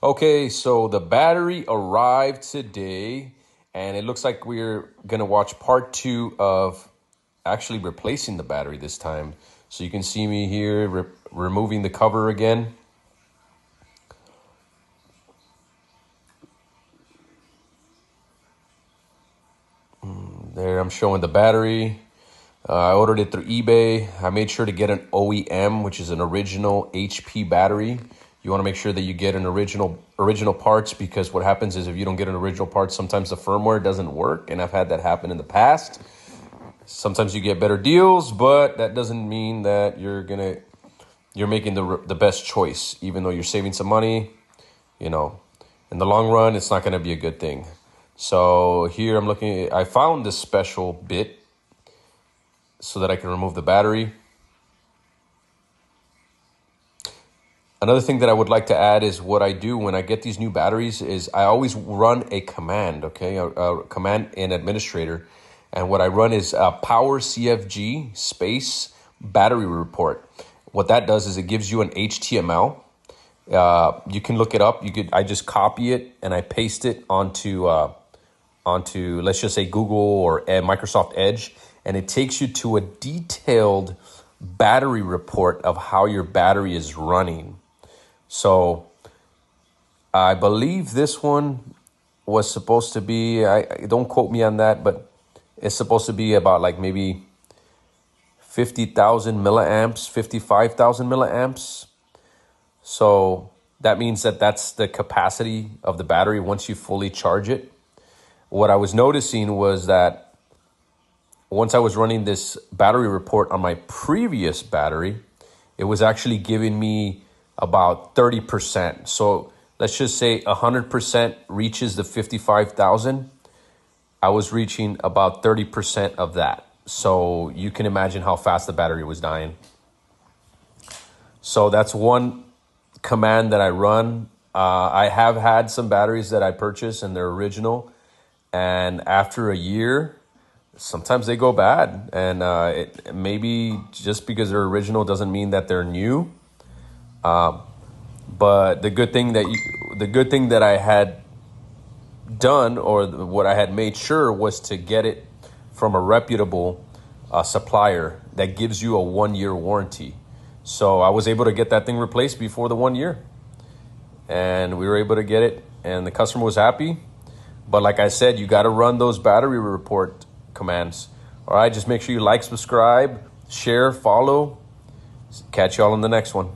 Okay, so the battery arrived today, and it looks like we're gonna watch part two of actually replacing the battery this time. So you can see me here removing the cover again. There I'm showing the battery. I ordered it through eBay. I made sure to get an OEM, which is an original HP battery. You want to make sure that you get an original parts, because what happens is if you don't get an original parts, sometimes the firmware doesn't work, and I've had that happen in the past. Sometimes you get better deals, but that doesn't mean that you're making the best choice. Even though you're saving some money, in the long run, it's not gonna be a good thing. So here I'm looking. I found this special bit so that I can remove the battery. Another thing that I would like to add is what I do when I get these new batteries is I always run a command, okay? A command in administrator. And what I run is power CFG space battery report. What that does is it gives you an HTML. You can look it up. I just copy it and I paste it onto let's just say Google or Microsoft Edge, and it takes you to a detailed battery report of how your battery is running. So I believe this one was supposed to be, don't quote me on that, but it's supposed to be about like maybe 50,000 milliamps, 55,000 milliamps. So that means that that's the capacity of the battery once you fully charge it. What I was noticing was that once I was running this battery report on my previous battery, it was actually giving me about 30%. So let's just say 100% reaches the 55,000. I was reaching about 30% of that. So you can imagine how fast the battery was dying. So that's one command that I run. I have had some batteries that I purchased and they're original, and after a year, sometimes they go bad. And maybe just because they're original doesn't mean that they're new. But the good thing that I had done, or what I had made sure, was to get it from a reputable supplier that gives you a 1-year warranty. So I was able to get that thing replaced before the 1 year, and we were able to get it, and the customer was happy. But like I said, you got to run those battery report commands. All right, just make sure you like, subscribe, share, follow. Catch y'all in the next one.